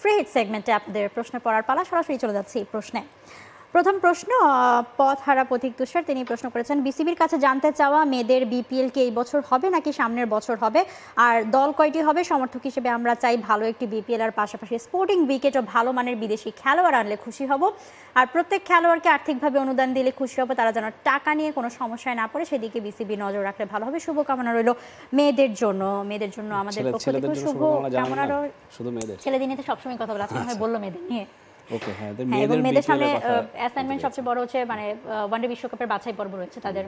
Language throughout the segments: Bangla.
ফ্রি হিট সেগমেন্টে আপনাদের প্রশ্ন পড়ার পালা, সরাসরি চলে যাচ্ছে এই প্রশ্নে। প্রথম প্রশ্ন পথহারা পথিক তুষার, তিনি প্রশ্ন করেছেন বিসিবির কাছে জানতে চাওয়া মেয়েদের বিপিএল কি এই বছর হবে নাকি সামনের বছর হবে, আর দল কয়টি হবে? সমর্থক হিসেবে আমরা চাই ভালো একটি বিপিএল আর পাশাপাশি স্পোর্টিং উইকেট ও ভালো মানের বিদেশি খেলোয়াড় আনলে খুশি হব, আর প্রত্যেক খেলোয়াড়কে আর্থিকভাবে অনুদান দিলে খুশি হব, তারা যেন টাকা নিয়ে কোনো সমস্যায় না পড়ে সেদিকে বিসিবি নজর রাখলে ভালো হবে। শুভকামনা রইল মেয়েদের জন্য আমাদের পক্ষ থেকে শুভকামনা। শুধু মেয়েদের ছেলেদের নিয়ে সবসময় কথা বলা, আজকে বললো মেয়েদের নিয়ে। ওকে, হ্যাঁ, মেয়েদের সামনে অ্যাসাইনমেন্ট সবচেয়ে বড় হচ্ছে মানে ওয়ানডে বিশ্বকাপের বাছাই পর্ব রয়েছে তাদের।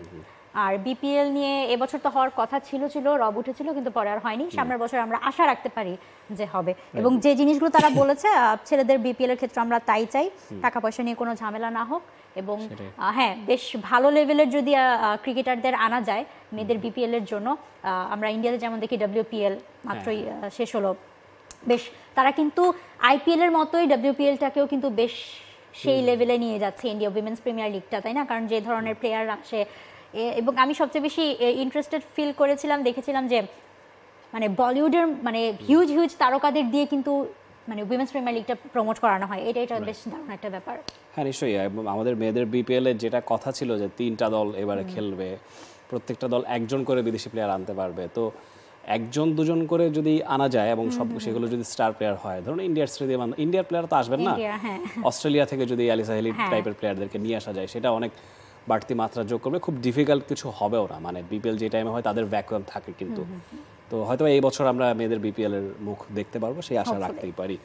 আর বিপিএল নিয়ে এবছর তো হওয়ার কথা ছিল রব উঠেছিল, কিন্তু পরে আর হয়নি। সামনের বছর আমরা আশা রাখতে পারি যে হবে, এবং যে জিনিসগুলো তারা বলেছে ছেলেদের বিপিএল এর ক্ষেত্রে আমরা তাই চাই, টাকা পয়সা নিয়ে কোনো ঝামেলা না হোক, এবং হ্যাঁ বেশ ভালো লেভেলের যদি ক্রিকেটারদের আনা যায় মেয়েদের বিপিএল এর জন্য। আমরা ইন্ডিয়াতে যেমন দেখি WPL মাত্রই শেষ হলো, বেশ তারা কিন্তু আইপিএল এর মতোই WPL-টাকেও কিন্তু বেশ সেই লেভেলে নিয়ে যাচ্ছে ইন্ডিয়া উইমেন্স প্রিমিয়ার লিগটা, তাই না? কারণ যে ধরনের প্লেয়ার আসে, এবং আমি সবচেয়ে বেশি ইন্টারেস্টেড ফিল করেছিলাম, দেখেছিলাম যে মানে বলিউডের মানে হিউজ তারকাদের দিয়ে কিন্তু মানে উইমেন্স প্রিমিয়ার লিগটা প্রমোট করানো হয়, এটা বেশ দারুণ একটা ব্যাপার। হ্যাঁ নিশ্চয়ই, আমাদের মেয়েদের বিপিএল এর যেটা কথা ছিল যে 3টা দল এবারে খেলবে, প্রত্যেকটা দল একজন করে বিদেশি প্লেয়ার আনতে পারবে, তো একজন দুজন করে যদি আনা যায় এবং সব সেগুলো যদি স্টার প্লেয়ার হয়, ধরুন ইন্ডিয়ার প্লেয়ার তো আসবেন না, অস্ট্রেলিয়া থেকে যদি আলিসা হেলি টাইপের প্লেয়ারদেরকে নিয়ে আসা যায়, সেটা অনেক বাড়তি মাত্রা যোগ করবে। খুব ডিফিকাল্ট কিছু হবেও না, মানে বিপিএল যে টাইমে হয় তাদের ভ্যাকুয়াম থাকে, কিন্তু তো হয়তো এই বছর আমরা মেয়েদের বিপিএল এর মুখ দেখতে পারবো, সেই আশা রাখতেই পারি।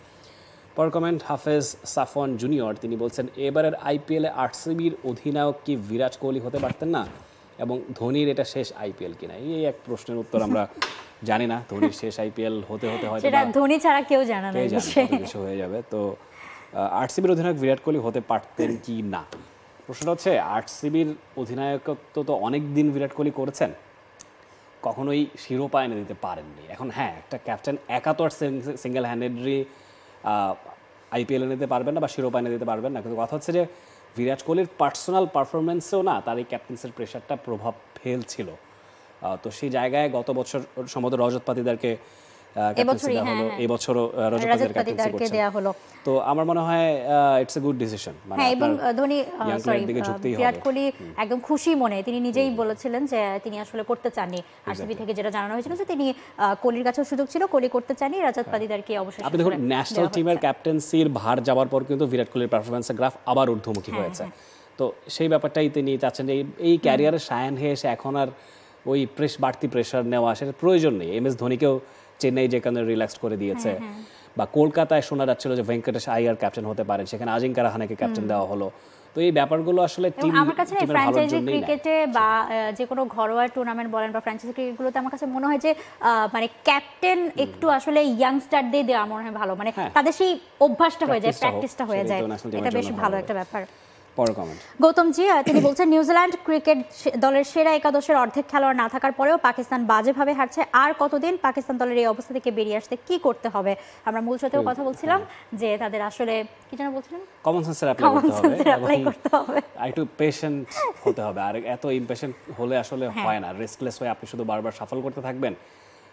পর কমেন্ট হাফেজ সাফওয়ান জুনিয়র, তিনি বলছেন এবারের আইপিএলে আরসিবির অধিনায়ক কি বিরাট কোহলি হতে পারতেন না, এবং ধোনির এটা শেষ আইপিএল কিনা? এই এক প্রশ্নের উত্তর আমরা জানি না। ধোনির শেষ আইপিএল হতে হয়তো সেটা ধোনি ছাড়া কেউ জানে না, কিছু হয়ে যাবে। তো আরসিবির অধিনায়ক বিরাট কোহলি হতে পারতেন কি না, প্রশ্নটা হচ্ছে আরসিবির অধিনায়কত্ব তো অনেক দিন বিরাট কোহলি করেছেন, কখনোই শিরোপা এনে দিতে পারেননি। এখন হ্যাঁ, একটা ক্যাপ্টেন একা তো আর সিঙ্গেল হ্যান্ডেডলি আইপিএল এনে দিতে পারবেন না বা শিরোপা এনে দিতে পারবেন না, কিন্তু কথা হচ্ছে যে বিরাট কোহলির পার্সোনাল পারফরমেন্সেও না তার এই ক্যাপ্টেন্সির প্রেশারটা প্রভাব ফেলছিল। তো সেই জায়গায় গত বছর সম্ভবত রজত পাতিদারকে এই বছরও রজত পাতিদারকে দেয়া হলো। তো আমার মনে হয় ইটস এ গুড ডিসিশন, মানে এবং ধোনি বিরাট কোহলি একদম খুশি মনে তিনি নিজেই বলেছিলেন যে তিনি আসলে করতে চাননি, আরসিবি থেকে যেটা জানানো হয়েছিল যে তিনি কোহলির কাছেও সুযোগ ছিল, কোহলি করতে চাননি, রজত পাতিদারকে অবশ্যই। আপনি দেখুন ন্যাশনাল টিমের ক্যাপ্টেন্সির ভার যাওয়ার পর কিন্তু বিরাট কোহলির পারফরম্যান্সের গ্রাফ আবার ঊর্ধ্বমুখী হয়েছে। তো সেই ব্যাপারটাই তিনি চাচ্ছেন যে এই ক্যারিয়ারে সায়ান হয়ে এসে এখন আর ওই বাড়তি প্রেশার নেওয়া সেটা প্রয়োজন নেই। এমএস ধোনিকেও চেন্নাই যেখানে রিল্যাক্স করে দিয়েছে, বা কলকাতায় শোনা যাচ্ছিল যে ভেঙ্কটেশ আইয়ার ক্যাপ্টেন হতে পারেন, সেখানে আজিঙ্কা রাহানেকে ক্যাপ্টেন দেওয়া হলো। তো এই ব্যাপারগুলো আসলে আমার কাছে ফ্র্যাঞ্চাইজি ক্রিকেটে বা যে কোনো ঘরোয়া টুর্নামেন্ট বলেন বা ফ্র্যাঞ্চাইজি ক্রিকেটগুলোতে আমার কাছে মনে হয় যে মানে ক্যাপ্টেন একটু আসলে ইয়াংস্টারদের দেওয়া মনে হয় ভালো, মানে তাদের সেই অভ্যাসটা হয়ে যায়, প্র্যাকটিসটা হয়ে যায়, এটা বেশ ভালো একটা ব্যাপার। গৌতম জি, তিনি বলছেন নিউজিল্যান্ড ক্রিকেট দলের সেরা একাদশের অর্ধেক খেলোয়াড় না থাকার পরেও পাকিস্তান বাজেভাবে হারছে, আর কতদিন পাকিস্তান দলের এই অবস্থা থেকে বেরিয়ে আসতে কি করতে হবে? আমরা মূল সাথেও কথা বলছিলাম যে তাদের আসলে কি যেন বলছিলেন, কমন সেন্সের অ্যাপ্লাই করতে হবে, একটু পেশেন্ট হতে হবে, আর এত ইমপেশেন্ট হলে আসলে হয় না। রেস্টলেস হয়ে আপনি শুধু বারবার সাফল করতে থাকবেন,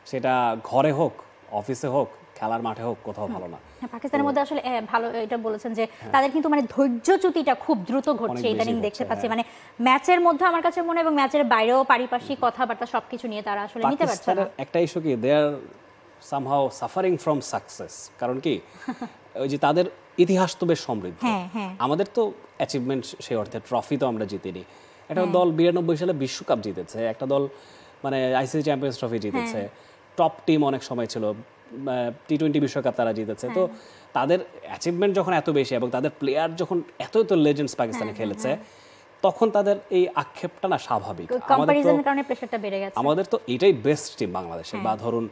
সেটা ঘরে হোক, অফিসে হোক, খেলার মাঠে হোক, কোথাও ভালো না। পাকিস্তানের মধ্যে আসলে ভালো এটা বলেছেন যে তাদের কিন্তু মানে ধৈর্যচ্যুতিটা খুব দ্রুত ঘটছে, ইদানিং দেখতে পাচ্ছি, মানে ম্যাচের মধ্যে আমার কাছে মনে এবং ম্যাচের বাইরেও পারিপার্শ্বিক কথাবার্তা সবকিছু নিয়ে তারা আসলে নিতে পারছে না। একটা ইস্যু কি, দে আর সামহাউ সাফারিং ফ্রম সাকসেস। কারণ কি, ওই যে তাদের ইতিহাস তো বেশ সমৃদ্ধ, আমাদের তো অ্যাচিভমেন্ট সেই অর্থে ট্রফি তো আমরা জিতিনি। একটা দল 92 সালে বিশ্বকাপ জিতেছে, একটা দল মানে আইসিসি চ্যাম্পিয়ন্স ট্রফি জিতেছে, টপ টিম অনেক সময় ছিল, টি20 বিশ্বকাপ তারা জিতেছে। তো তাদের অ্যাচিভমেন্ট যখন এত বেশি এবং তাদের প্লেয়ার যখন এত লেজেন্ডস পাকিস্তানে খেলেছে, তখন তাদের এই আক্ষেপটা না স্বাভাবিক। আমাদের তো এটাই বেস্ট টিম বাংলাদেশের, বা ধরুন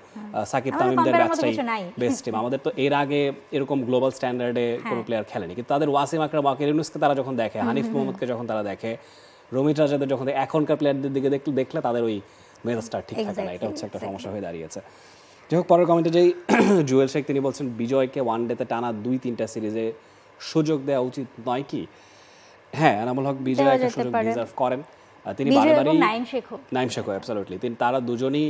সাকিব তামিমদের ব্যাচটাই বেস্ট টিম। আমাদের তো এর আগে এরকম গ্লোবাল স্ট্যান্ডার্ডে কোনো প্লেয়ার খেলেনি, কিন্তু তাদের ওয়াসিম আকরাম, ওয়াকির ইউনুসকে তারা যখন দেখে, হানিফ মোহাম্মদকে যখন তারা দেখে, রমিত রাজাদের যখন দেখে, এখনকার প্লেয়ারদের দিকে দেখলে তাদের ওই মেজাজটা ঠিক থাকে না। এটা হচ্ছে একটা সমস্যা হয়ে দাঁড়িয়েছে। যাই হোক, পরের কমেন্টে যেই জুয়েল শেখ, তিনি বলছেন বিজয়কে ওয়ানডেতে টানা 2-3টা সিরিজে সুযোগ দেওয়া উচিত নয় কি? হ্যাঁ, এনামুল হক বিজয় একটা সুযোগ ডিজার্ভ করেন। তিনি বারবারই নাইম শেখো অ্যাবসলিউটলি, তারা দুজনই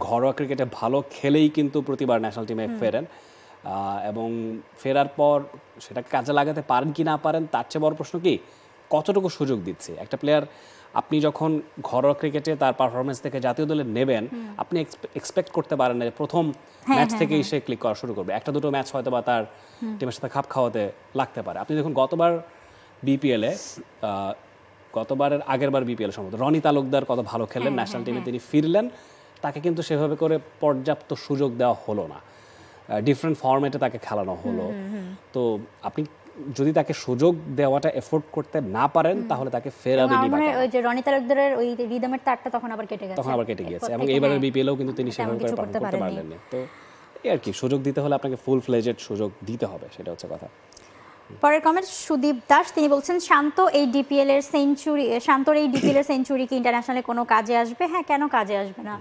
ঘরোয়া ক্রিকেটে ভালো খেলেই কিন্তু প্রতিবার ন্যাশনাল টিমে ফেরেন। এবং ফেরার পর সেটা কাজে লাগাতে পারেন কি না পারেন তার চেয়ে বড় প্রশ্ন কি কতটুকু সুযোগ দিচ্ছে একটা প্লেয়ার। আপনি যখন ঘরোয়া ক্রিকেটে তার পারফরমেন্স থেকে জাতীয় দলে নেবেন, আপনি এক্সপেক্ট করতে পারেন না যে প্রথম ম্যাচ থেকেই সে ক্লিক করা শুরু করবে। একটা দুটো ম্যাচ হয়তো বা তার টিমের সাথে খাপ খাওয়াতে লাগতে পারে। আপনি দেখুন গতবার বিপিএলে, গতবারের আগেরবার বিপিএল সম্ভবত রনি তালুকদার কত ভালো খেললেন, ন্যাশনাল টিমে তিনি ফিরলেন, তাকে কিন্তু সেভাবে করে পর্যাপ্ত সুযোগ দেওয়া হলো না, ডিফারেন্ট ফরম্যাটে তাকে খেলানো হলো। তো আপনি যদি তাকে সুযোগ দেওয়াটা এফোর্ড করতে না পারেন তাহলে তাকে ফেরাবেনই না। মানে ওই যে রনি তালুকদারের ওই রিদমের তারটা তখন আবার কেটে গেছে এবং এইবারের বিপিএলও কিন্তু তিনি সেভাবে করে পারফর্ম করতে পারলেন না। তো এই আর কি, সুযোগ দিতে হলে আপনাকে ফুল ফ্লেজেড সুযোগ দিতে হবে, সেটা হচ্ছে কথা। পরের কমেন্ট সুদীপ দাস, তিনি বলছেন শান্তর এই ডিপিএল এর সেঞ্চুরি কি ইন্টারন্যাশনালে কোনো কাজে আসবে? হ্যাঁ, কেন কাজে আসবে না?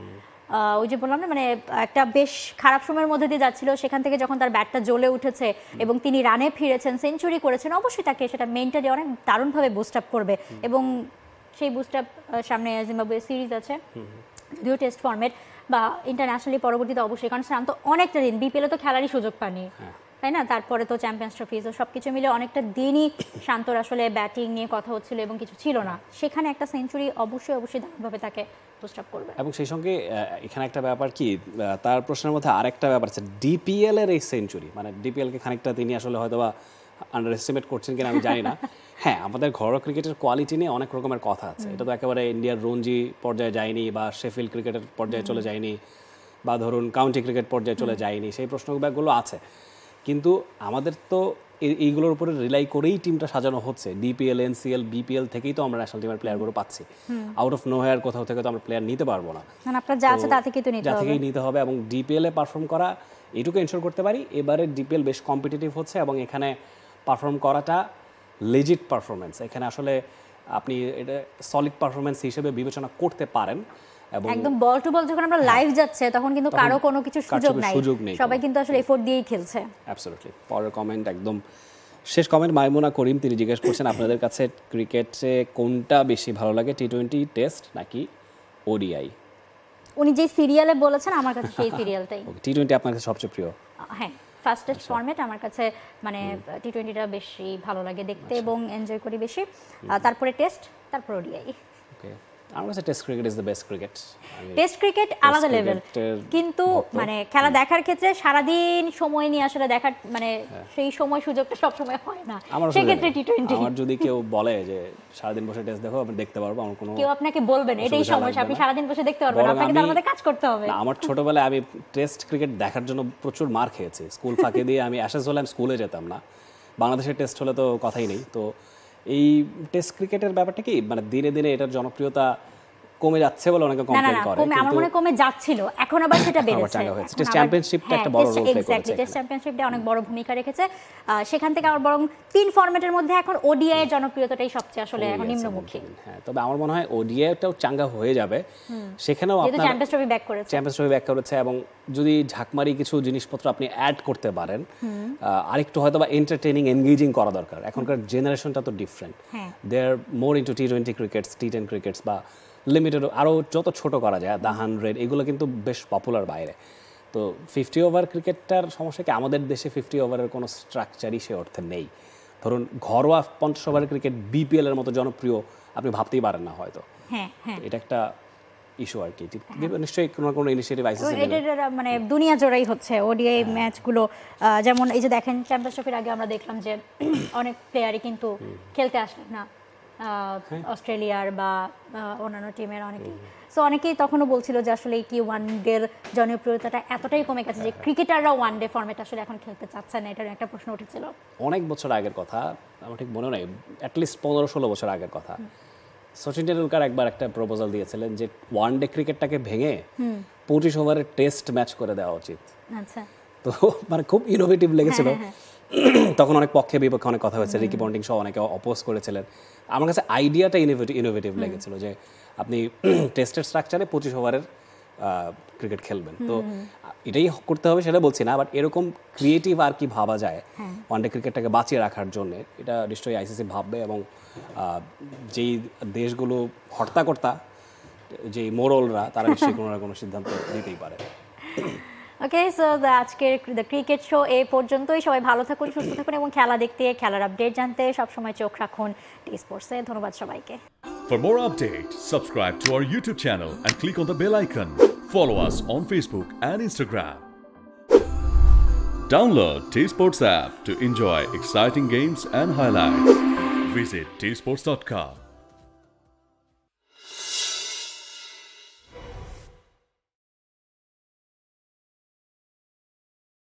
ওই যে বললাম না, মানে একটা বেশ খারাপ সময়ের মধ্যে দিয়ে যাচ্ছিল, সেখান থেকে যখন তার ব্যাটটা জ্বলে উঠেছে এবং তিনি রানে ফিরেছেন, সেঞ্চুরি করেছেন, অবশ্যই তাকে সেটা মেন্টালি অনেক দারুণভাবে বুস্ট আপ করবে। এবং সেই বুস্ট আপ সামনে জিম্বাবুয়ে সিরিজ আছে, যদিও টেস্ট ফরম্যাট বা ইন্টারন্যাশনালি পরবর্তীতে অবশ্যই, কারণ শান্ত অনেকটা দিন বিপিএলে তো খেলারই সুযোগ পায়নি, তাই না? তারপরে তো চ্যাম্পিয়ন্স ট্রফি, তো সব কিছু মিলে অনেকটা দিনই শান্তর আসলে ব্যাটিং নিয়ে কথা হচ্ছিল এবং কিছু ছিল না। সেখানে একটা সেঞ্চুরি অবশ্যই দারুণভাবে তাকে বুস্ট আপ করবে। এবং সেই সঙ্গে এখানে একটা ব্যাপার কি, তার প্রশ্নের মধ্যে আরেকটা ব্যাপার আছে, ডিপিএল এর এই সেঞ্চুরি, মানে ডিপিএলকে খানিকটা তিনি আসলে হয়তো বা আন্ডার এস্টিমেট করছেন কিনা আমি জানি না। হ্যাঁ, আমাদের ঘরোয়া ক্রিকেটের কোয়ালিটি নিয়ে অনেক রকমের কথা আছে, এটা তো একেবারে ইন্ডিয়ার রঞ্জি পর্যায়ে যায়নি বা শেফিল্ড ক্রিকেটের পর্যায়ে চলে যায়নি বা ধরুন কাউন্টি ক্রিকেট পর্যায়ে চলে যায়নি, সেই প্রশ্নগুলো আছে। কিন্তু আমাদের তো এইগুলোর উপরে রিলাই করেই টিমটা সাজানো হচ্ছে। ডিপিএল, এনসিএল, বিপিএল থেকেই তো আমরা ন্যাশনাল টিমের প্লেয়ারগুলো পাচ্ছি। আউট অফ নোহেয়ার কোথাও থেকে তো আমরা প্লেয়ার নিতে পারবো না, আপনার যা আছে তা থেকেই তো নিতে হবে। এবং ডিপিএল এ পারফর্ম করা, এইটুকু এনশোর করতে পারি এবারে ডিপিএল বেশ কম্পিটিটিভ হচ্ছে এবং এখানে পারফর্ম করাটা লেজিট পারফরমেন্স। এখানে আসলে আপনি এটা সলিড পারফরমেন্স হিসেবে বিবেচনা করতে পারেন। একদম বল টু বল যখন আমরা লাইভ যাচ্ছে তখন কিন্তু কারো কোনো কিছু সুযোগ নাই, সবাই কিন্তু আসলে এফোর্ট দিয়েই খেলছে। অ্যাবসলিউটলি। পরের কমেন্ট, একদম শেষ কমেন্ট, মাইমুনা করিম, তিনি জিজ্ঞেস করছেন আপনাদের কাছে ক্রিকেটে কোনটা বেশি ভালো লাগে, টি-20 টেস্ট নাকি ওডিআই? উনি যে সিরিয়ালে বলেছেন আমার কাছে সেই সিরিয়ালটাই। টি-20 আপনার কাছে সবচেয়ে প্রিয়? হ্যাঁ, ফার্স্ট টেস্ট ফরম্যাট আমার কাছে, মানে টি-20টা বেশি ভালো লাগে দেখতে এবং এনজয় করি বেশি, তারপরে টেস্ট, তারপর ওডিআই। ওকে, আমার কাছে test cricket is the best cricket. Test cricket আলাদা লেভেল, কিন্তু মানে খেলা দেখার ক্ষেত্রে সারাদিন সময় নিয়ে আসলে দেখার মানে সেই সময় সুযোগটা সব সময় হয় না, সেক্ষেত্রে টি-20। আমার যদি কেউ বলে যে সারাদিন বসে টেস্ট দেখো, আমি দেখতে পারবো, আমার কোনো কেউ আপনাকে বলবেন এটাই সমস্যা, আপনি সারাদিন বসে দেখতে পারবেন, আপনাকে তার মধ্যে কাজ করতে হবে। আমার ছোটবেলায় আমি টেস্ট ক্রিকেট দেখার জন্য প্রচুর মার খেয়েছি, স্কুল ফাঁকি দিয়ে আমি অ্যাশেজ হলে আমি স্কুলে যেতাম না, বাংলাদেশের টেস্ট হলে তো কথাই নেই। তো এই টেস্ট ক্রিকেটের ব্যাপারটা কি, মানে দিনে দিনে এটার জনপ্রিয়তা কমে যাচ্ছে বলে অনেকে কমপ্লেইন করে, কিন্তু আমার মনে কমে যাচ্ছিল, এখন আবার সেটা বেড়েছে। টেস্ট চ্যাম্পিয়নশিপটা একটা বড় রোল প্লে করেছে, টেস্ট চ্যাম্পিয়নশিপটা অনেক বড় ভূমিকা রেখেছে। সেখান থেকে আমার বরং 3 ফরম্যাটের মধ্যে এখন ওডিআই এর জনপ্রিয়তাটাই সবচেয়ে আসলে এখন নিম্নমুখী। হ্যাঁ, তবে আমার মনে হয় ওডিআইটাও চাঙ্গা হয়ে যাবে, সেখানেও আপনার চ্যাম্পিয়ন্স ট্রফি ব্যাক করেছে এবং যদি ঝাঁকমারি কিছু জিনিসপত্র আপনি অ্যাড করতে পারেন, আরেকটু হয়তো বা এন্টারটেইনিং, এনগেজিং করা দরকার। এখনকার জেনারেশনটা তো ডিফারেন্ট, দে আর মোর ইনটু টি-20 ক্রিকেটস, টি-10 ক্রিকেটস বা লিমিটেড, আরও যত ছোট করা যায়, দ্য 100, এগুলো কিন্তু বেশ পপুলার বাইরে। তো 50 ওভার ক্রিকেটটার সমস্যা কি, আমাদের দেশে 50 ওভারের কোনো স্ট্রাকচারই সে অর্থে নেই। ধরুন ঘরোয়া 50 ওভারের ক্রিকেট বিপিএল এর মতো জনপ্রিয় আপনি ভাবতেই পারেন না হয়তো। এটা একটা ইস্যু আর কি, নিশ্চয়ই কোনো ইনিশিয়েটিভ আইসিসি মানে দুনিয়া জোড়াই হচ্ছে ওডিআই ম্যাচগুলো। যেমন এই যে দেখেন চ্যাম্পিয়ন্স ট্রফির আগে আমরা দেখলাম যে অনেক প্লেয়ারই কিন্তু খেলতে আসলেন না, অস্ট্রেলিয়ার বা অন্যান্য টিমের অনেকেই। সো অনেকেই তখনও বলছিল যে আসলে কি ওয়ান ডের জনপ্রিয়তাটা এতটাই কমে গেছে যে ক্রিকেটাররা ওয়ান ডে ফরম্যাট আসলে এখন খেলতে চাচ্ছে না, এটার একটা প্রশ্ন উঠেছিল। অনেক বছর আগের কথা, আমার ঠিক মনে নেই, অ্যাটলিস্ট 15-16 বছর আগের কথা। সচিন টেন্ডুলকার একবার একটা প্রপোজাল দিয়েছিলেন যে ওয়ান ডে ক্রিকেটটাকে ভেঙে 25 ওভারের টেস্ট ম্যাচ করে দেওয়া উচিত। আচ্ছা, তো মানে খুব ইনোভেটিভ লেগেছিল। তখন অনেক পক্ষে বিপক্ষে অনেক কথা হয়েছে, রিকি পন্টিং সহ অনেকে অপোজ করেছিলেন। আমার কাছে আইডিয়াটা ইনোভেটিভ লেগেছিল যে আপনি টেস্টের স্ট্রাকচারে 25 ওভারের ক্রিকেট খেলবেন। তো এটাই করতে হবে সেটা বলছি না, বাট এরকম ক্রিয়েটিভ আর কি ভাবা যায় ওয়ানডে ক্রিকেটটাকে বাঁচিয়ে রাখার জন্য, এটা নিশ্চয়ই আইসিসি ভাববে। এবং যেই দেশগুলো হর্তাকর্তা, যেই মোরলরা, তারা নিশ্চয়ই কোনো না কোনো সিদ্ধান্ত নিতেই পারে। ওকে, সো আজকের দ্য ক্রিকেট শো এই পর্যন্তই। সবাই ভালো থাকুন, সুস্থ থাকুন এবং খেলা দেখতে, খেলার আপডেট জানতে সবসময় চোখ রাখুন টি স্পোর্টসে। ধন্যবাদ সবাইকে। For more updates, subscribe to our YouTube channel and click on the bell icon. Follow us on Facebook and Instagram. Download T-Sports app to enjoy exciting games and highlights. Visit tsports.com.